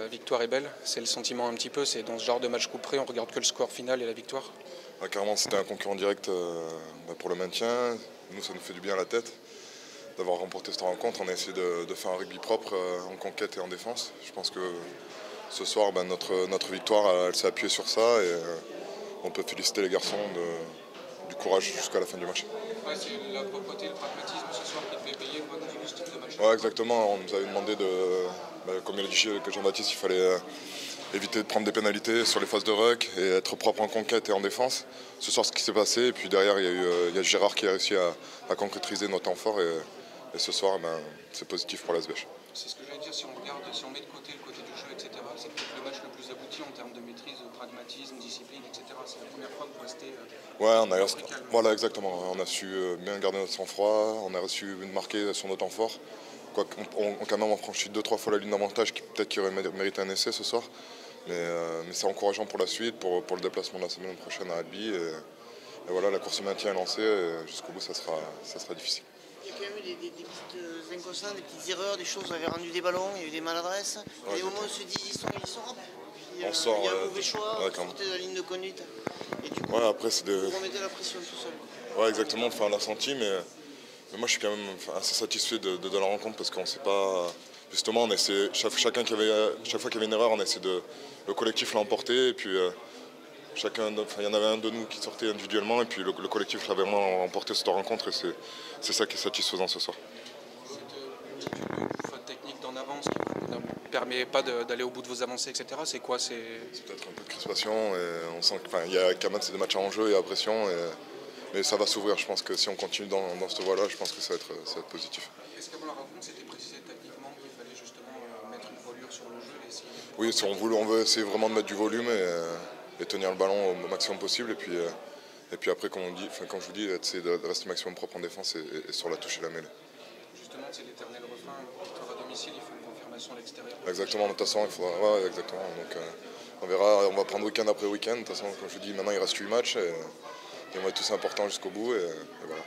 victoire est belle, c'est le sentiment un petit peu, c'est dans ce genre de match coup près, on regarde que le score final et la victoire. Clairement, c'était un concurrent direct pour le maintien. Nous, ça nous fait du bien à la tête d'avoir remporté cette rencontre. On a essayé de faire un rugby propre en conquête et en défense. Je pense que ce soir, notre victoire, elle s'est appuyée sur ça et on peut féliciter les garçons du courage jusqu'à la fin du match. Ouais, c'est la propreté, le pragmatisme ce soir qui devait payer quoi, dans ce type de match. Ouais, exactement. On nous avait demandé comme il a dit que Jean-Baptiste, il fallait éviter de prendre des pénalités sur les phases de ruck et être propre en conquête et en défense. Ce soir, ce qui s'est passé. Et puis derrière, il y a Gérard qui a réussi à concrétiser nos temps forts. Et ce soir, c'est positif pour l'ASBEF. C'est ce que j'allais dire, si on regarde, si on met de côté le côté du jeu, etc., c'est peut-être le match le plus abouti en termes de maîtrise, de pragmatisme, discipline, etc. C'est la première fois que vous restez. Voilà, exactement. On a su bien garder notre sang-froid, on a su marquer sur nos temps forts. Quand même, on franchit 2-3 fois la ligne d'avantage qui peut-être qui aurait mérité un essai ce soir. Mais c'est encourageant pour la suite, pour le déplacement de la semaine prochaine à Albi. Et voilà, la course maintien est lancée et jusqu'au bout, ça sera difficile. Il y a quand même eu des petites inconsciences, des petites erreurs, des choses, vous avez rendu des ballons, il y a eu des maladresses. Et au moment où on se dit ils sont puis, on sort, il y a un mauvais choix, ouais, vous sortez de la ligne de conduite. Et du coup, après, vous remettez la pression tout seul. Ouais, exactement, on l'a senti, mais moi je suis quand même assez satisfait de la rencontre parce qu'on ne sait pas. Justement, on essaie, chaque fois qu'il y avait une erreur, on essaie le collectif l'a emporté et puis il y en avait un de nous qui sortait individuellement et puis le collectif l'avait vraiment emporté cette rencontre et c'est ça qui est satisfaisant ce soir. Cette faute technique d'en avance qui ne permet pas d'aller au bout de vos avancées, etc. C'est quoi? C'est peut-être un peu de crispation et on sent qu'il y a quand même des matchs en jeu et à pression. Mais ça va s'ouvrir, je pense que si on continue dans cette voie-là, je pense que ça va être positif. Est-ce qu'avant la rencontre, c'était précisé tactiquement qu'il fallait justement mettre une voilure sur le jeu et essayer... Oui, si on veut essayer vraiment de mettre du volume et tenir le ballon au maximum possible. Et puis après, comme je vous dis, essayer de rester au maximum propre en défense et sur la touche et la mêlée. Justement, c'est l'éternel refrain, victoire à domicile, il faut une confirmation à l'extérieur. Exactement, de toute façon, il faudra. Ouais, exactement. Donc on verra, on va prendre week-end après week-end. De toute façon, comme je vous dis, maintenant il reste 8 matchs et on va être tous importants jusqu'au bout et voilà.